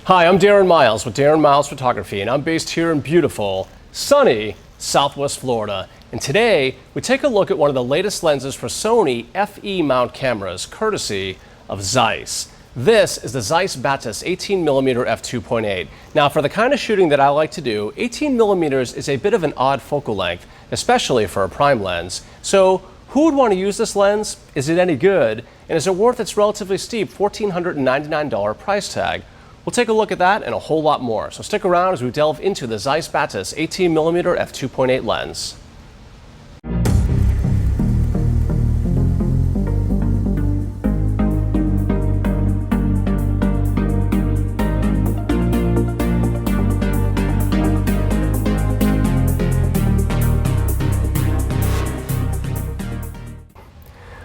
Hi, I'm Darren Miles with Darren Miles Photography, and I'm based here in beautiful, sunny Southwest Florida. And today, we take a look at one of the latest lenses for Sony FE mount cameras, courtesy of Zeiss. This is the Zeiss Batis 18mm f2.8. Now, for the kind of shooting that I like to do, 18mm is a bit of an odd focal length, especially for a prime lens. So, who would want to use this lens? Is it any good? And is it worth its relatively steep $1,499 price tag? We'll take a look at that and a whole lot more. So stick around as we delve into the Zeiss Batis 18mm f2.8 lens.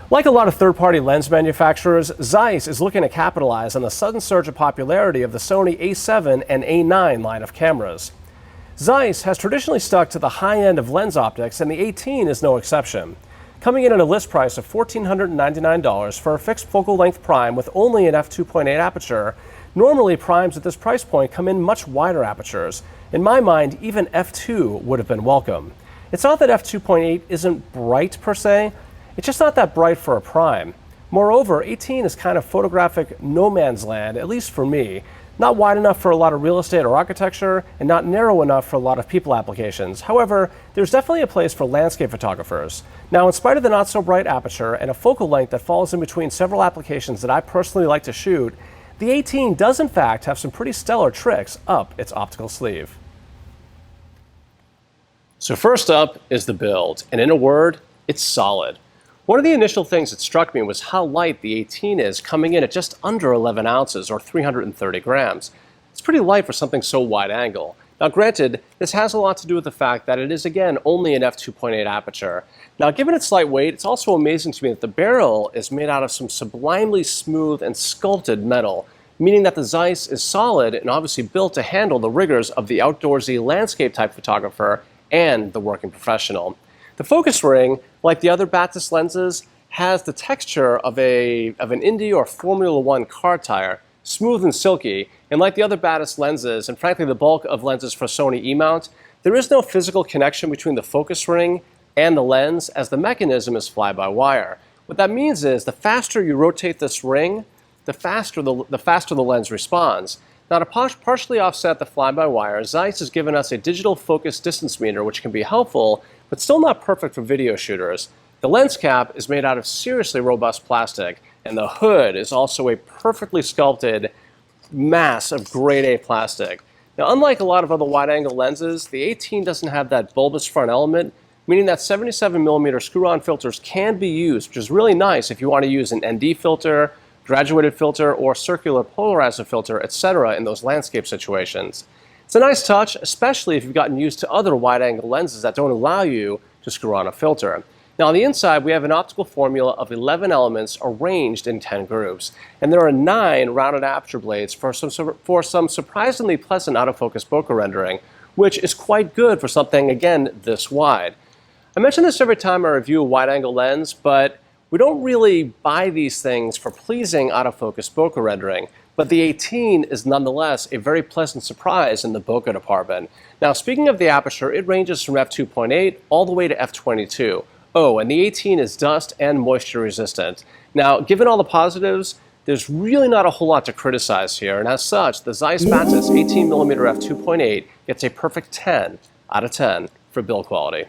Like a lot of third-party lens manufacturers, Zeiss is looking to capitalize on the sudden surge of popularity of the Sony A7 and A9 line of cameras. Zeiss has traditionally stuck to the high end of lens optics, and the 18 is no exception. Coming in at a list price of $1,499 for a fixed focal length prime with only an f2.8 aperture, normally primes at this price point come in much wider apertures. In my mind, even f2 would have been welcome. It's not that f2.8 isn't bright per se, it's just not that bright for a prime. Moreover, 18 is kind of photographic no man's land, at least for me. Not wide enough for a lot of real estate or architecture, and not narrow enough for a lot of people applications. However, there's definitely a place for landscape photographers. Now, in spite of the not so bright aperture and a focal length that falls in between several applications that I personally like to shoot, the 18 does in fact have some pretty stellar tricks up its optical sleeve. So first up is the build, and in a word, it's solid. One of the initial things that struck me was how light the 18 is, coming in at just under 11 ounces or 330 grams. It's pretty light for something so wide angle. Now granted, this has a lot to do with the fact that it is again only an f2.8 aperture. Now given its light weight, it's also amazing to me that the barrel is made out of some sublimely smooth and sculpted metal, meaning that the Zeiss is solid and obviously built to handle the rigors of the outdoorsy landscape type photographer and the working professional. The focus ring, like the other Batis lenses, has the texture of an Indy or Formula One car tire, smooth and silky, and like the other Batis lenses, and frankly the bulk of lenses for Sony E-mount, there is no physical connection between the focus ring and the lens, as the mechanism is fly-by-wire. What that means is the faster you rotate this ring, the faster the lens responds. Now, to partially offset the fly-by-wire, Zeiss has given us a digital focus distance meter, which can be helpful, but still not perfect for video shooters. The lens cap is made out of seriously robust plastic, and the hood is also a perfectly sculpted mass of grade A plastic. Now, unlike a lot of other wide-angle lenses, the 18 doesn't have that bulbous front element, meaning that 77mm screw-on filters can be used, which is really nice if you want to use an ND filter, graduated filter, or circular polarizer filter, etc. in those landscape situations. It's a nice touch, especially if you've gotten used to other wide-angle lenses that don't allow you to screw on a filter. Now on the inside, we have an optical formula of 11 elements arranged in 10 groups, and there are 9 rounded aperture blades for some surprisingly pleasant autofocus bokeh rendering, which is quite good for something, again, this wide. I mention this every time I review a wide-angle lens, but we don't really buy these things for pleasing autofocus bokeh rendering, but the 18 is nonetheless a very pleasant surprise in the bokeh department. Now, speaking of the aperture, it ranges from f2.8 all the way to f22. Oh, and the 18 is dust and moisture resistant. Now, given all the positives, there's really not a whole lot to criticize here, and as such, the Zeiss Batis 18mm f2.8 gets a perfect 10 out of 10 for build quality.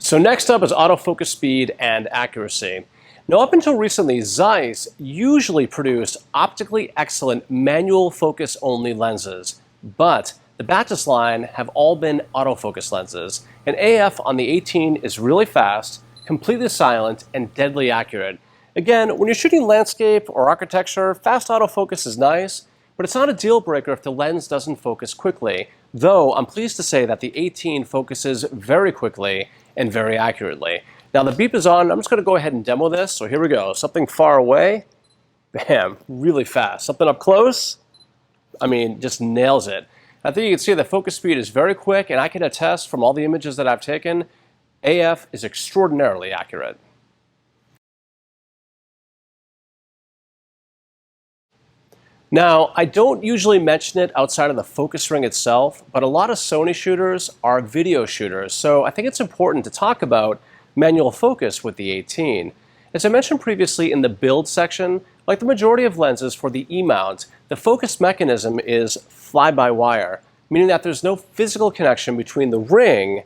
So next up is autofocus speed and accuracy. Now, up until recently, Zeiss usually produced optically excellent manual focus only lenses, but the Batis line have all been autofocus lenses, and AF on the 18 is really fast, completely silent, and deadly accurate. Again, when you're shooting landscape or architecture, fast autofocus is nice, but it's not a deal breaker if the lens doesn't focus quickly, though I'm pleased to say that the 18 focuses very quickly and very accurately. Now the beep is on. I'm just going to go ahead and demo this. So here we go. Something far away, bam, really fast. Something up close, I mean, just nails it. I think you can see the focus speed is very quick, and I can attest from all the images that I've taken, AF is extraordinarily accurate. Now, I don't usually mention it outside of the focus ring itself, but a lot of Sony shooters are video shooters, so I think it's important to talk about manual focus with the 18. As I mentioned previously in the build section, like the majority of lenses for the E-mount, the focus mechanism is fly-by-wire, meaning that there's no physical connection between the ring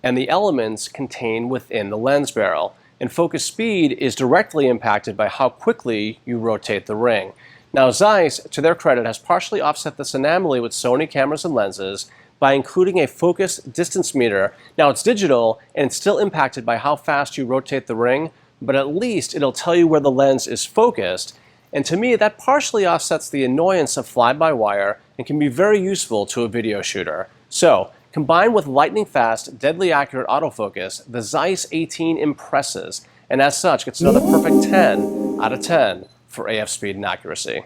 and the elements contained within the lens barrel, and focus speed is directly impacted by how quickly you rotate the ring. Now, Zeiss, to their credit, has partially offset this anomaly with Sony cameras and lenses by including a focus distance meter. Now, it's digital and it's still impacted by how fast you rotate the ring, but at least it'll tell you where the lens is focused. And to me, that partially offsets the annoyance of fly-by-wire and can be very useful to a video shooter. So, combined with lightning-fast, deadly accurate autofocus, the Zeiss 18 impresses, and as such gets another perfect 10 out of 10 for AF speed and accuracy.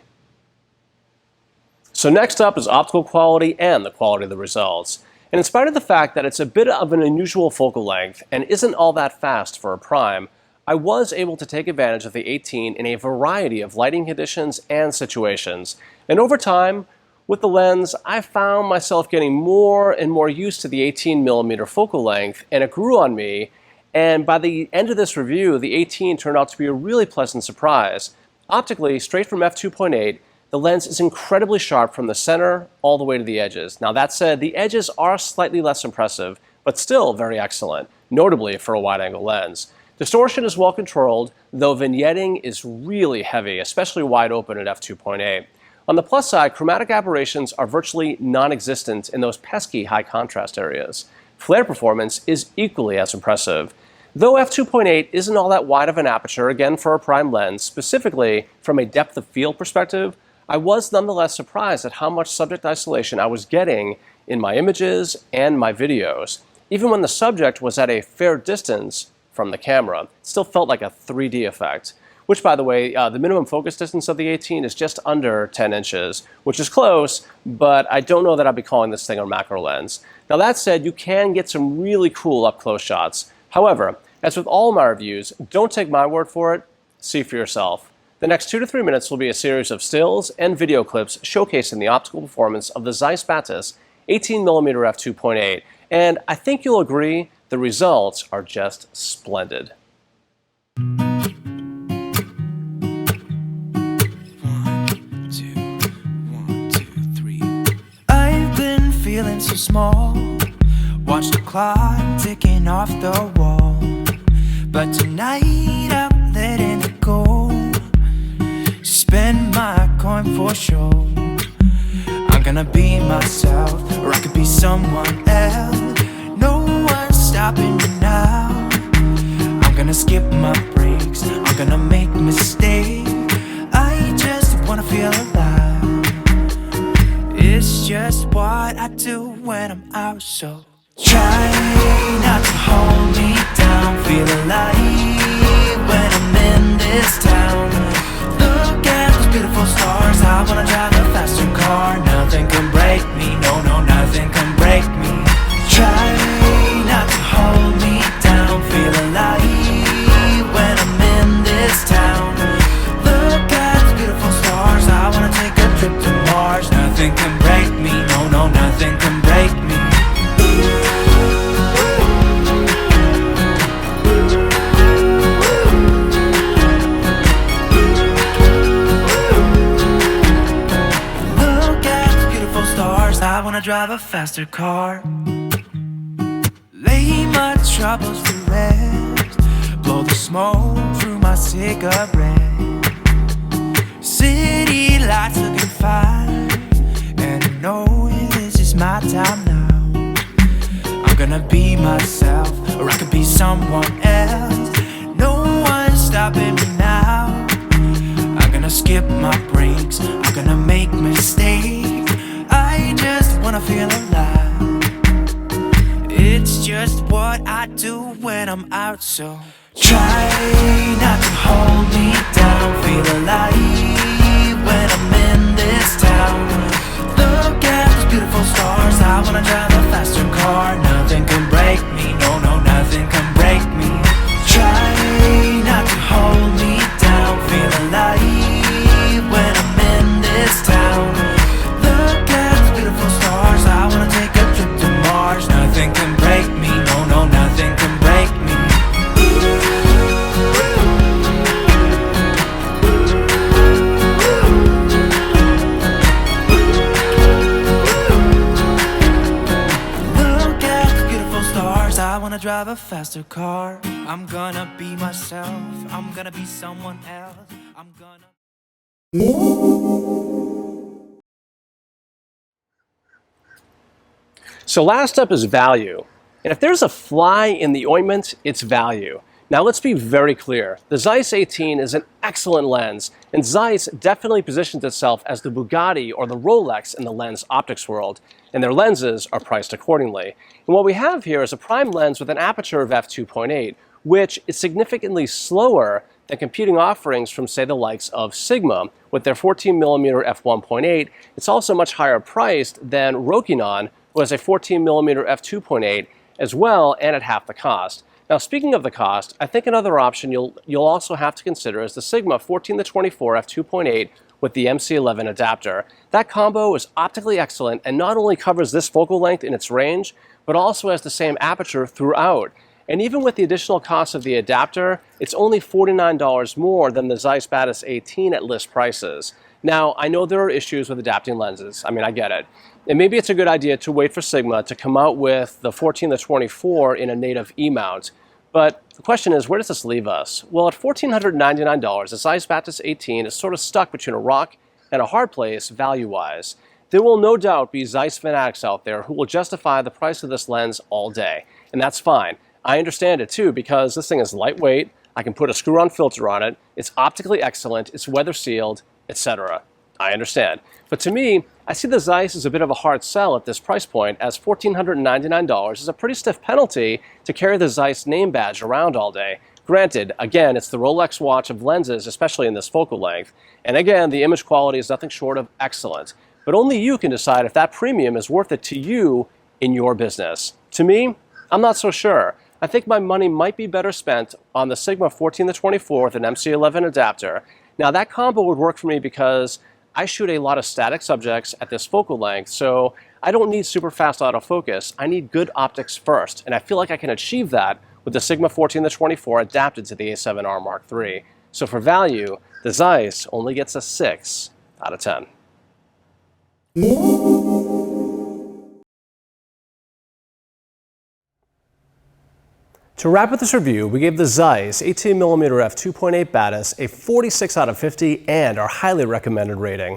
So next up is optical quality and the quality of the results. And in spite of the fact that it's a bit of an unusual focal length and isn't all that fast for a prime, I was able to take advantage of the 18 in a variety of lighting conditions and situations. And over time, with the lens, I found myself getting more and more used to the 18mm focal length, and it grew on me. And by the end of this review, the 18 turned out to be a really pleasant surprise. Optically, straight from f2.8, the lens is incredibly sharp from the center all the way to the edges. Now that said, the edges are slightly less impressive, but still very excellent, notably for a wide-angle lens. Distortion is well controlled, though vignetting is really heavy, especially wide open at f2.8. On the plus side, chromatic aberrations are virtually non-existent in those pesky high contrast areas. Flare performance is equally as impressive. Though f2.8 isn't all that wide of an aperture, again for a prime lens, specifically from a depth of field perspective, I was nonetheless surprised at how much subject isolation I was getting in my images and my videos. Even when the subject was at a fair distance from the camera, it still felt like a 3D effect. Which, by the way, the minimum focus distance of the 18 is just under 10 inches, which is close, but I don't know that I'd be calling this thing a macro lens. Now that said, you can get some really cool up-close shots. However, as with all my reviews, don't take my word for it, see for yourself. The next 2 to 3 minutes will be a series of stills and video clips showcasing the optical performance of the Zeiss Batis 18mm f2.8, and I think you'll agree the results are just splendid. I've been feeling so small. Watch the clock ticking off the wall, but tonight I'm letting it go. Spend my coin for sure. I'm gonna be myself, or I could be someone else. No one's stopping me now. I'm gonna skip my breaks, I'm gonna make mistakes. I just wanna feel alive. It's just what I do when I'm out, so try not to hold me down. Feel alive when I'm in this town. Look at those beautiful stars. I wanna drive a faster car. Nothing can break me, no, no, nothing can break me. Try not to hold me down. Feel alive when I'm in this town. Look at those beautiful stars. I wanna take a trip to Mars. Nothing can break me, no, no, nothing can break me. I wanna drive a faster car. Lay my troubles to rest. Blow the smoke through my cigarette. City lights looking fine, and I know this is my time now. I'm gonna be myself, or I could be someone else. No one's stopping me now. I'm gonna skip my breaks, I'm gonna make mistakes. I just wanna feel alive. It's just what I do when I'm out, so try not to hold me down. Feel alive when I'm in this town. Look at those beautiful stars. I wanna drive a faster car. Nothing can break me, no, no, nothing can break me. Try not to hold me down. Feel alive when I'm in this town. drive a faster car. I'm gonna be myself. I'm gonna be someone else. I'm gonna... So last up is value. And if there's a fly in the ointment, it's value. Now let's be very clear. The Zeiss 18 is an excellent lens, and Zeiss definitely positions itself as the Bugatti or the Rolex in the lens optics world, and their lenses are priced accordingly. And what we have here is a prime lens with an aperture of f2.8, which is significantly slower than competing offerings from, say, the likes of Sigma with their 14mm f1.8. It's also much higher priced than Rokinon, who has a 14mm f2.8 as well, and at half the cost. Now, speaking of the cost, I think another option you'll also have to consider is the Sigma 14-24 f2.8 with the MC11 adapter. That combo is optically excellent and not only covers this focal length in its range, but also has the same aperture throughout. And even with the additional cost of the adapter, it's only $49 more than the Zeiss Batis 18 at list prices. Now, I know there are issues with adapting lenses. I mean, I get it. And maybe it's a good idea to wait for Sigma to come out with the 14-24 in a native E-mount. But the question is, where does this leave us? Well, at $1,499, the Zeiss Batis 18 is sort of stuck between a rock and a hard place value-wise. There will no doubt be Zeiss fanatics out there who will justify the price of this lens all day. And that's fine. I understand it too, because this thing is lightweight, I can put a screw-on filter on it, it's optically excellent, it's weather-sealed, etc. I understand. But to me, I see the Zeiss as a bit of a hard sell at this price point, as $1,499 is a pretty stiff penalty to carry the Zeiss name badge around all day. Granted, again, it's the Rolex watch of lenses, especially in this focal length. And again, the image quality is nothing short of excellent. But only you can decide if that premium is worth it to you in your business. To me, I'm not so sure. I think my money might be better spent on the Sigma 14-24 with an MC11 adapter. Now, that combo would work for me because I shoot a lot of static subjects at this focal length, so I don't need super fast autofocus. I need good optics first, and I feel like I can achieve that with the Sigma 14-24 adapted to the A7R Mark III. So for value, the Zeiss only gets a 6 out of 10. To wrap up this review, we gave the Zeiss 18mm f2.8 Batis a 46 out of 50 and our highly recommended rating.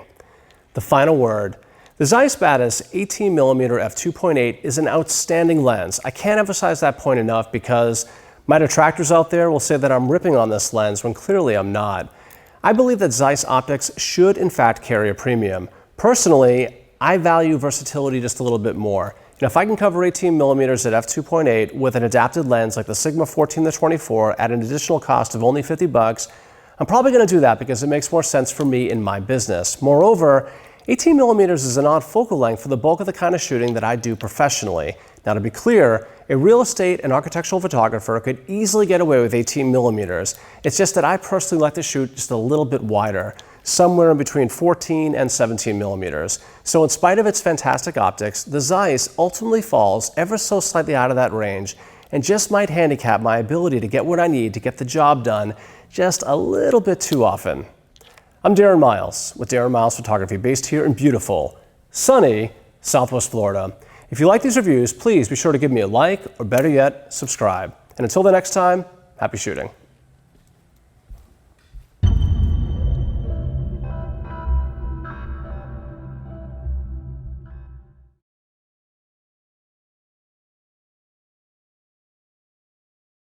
The final word. The Zeiss Batis 18mm f2.8 is an outstanding lens. I can't emphasize that point enough because my detractors out there will say that I'm ripping on this lens when clearly I'm not. I believe that Zeiss optics should in fact carry a premium. Personally, I value versatility just a little bit more. And if I can cover 18mm at f2.8 with an adapted lens like the Sigma 14-24 at an additional cost of only $50, I'm probably going to do that because it makes more sense for me in my business. Moreover, 18mm is an odd focal length for the bulk of the kind of shooting that I do professionally. Now, to be clear, a real estate and architectural photographer could easily get away with 18mm. It's just that I personally like to shoot just a little bit wider, somewhere in between 14 and 17mm. So in spite of its fantastic optics, the Zeiss ultimately falls ever so slightly out of that range and just might handicap my ability to get what I need to get the job done just a little bit too often. I'm Darren Miles with Darren Miles Photography, based here in beautiful, sunny Southwest Florida. If you like these reviews, please be sure to give me a like, or better yet, subscribe. And until the next time, happy shooting.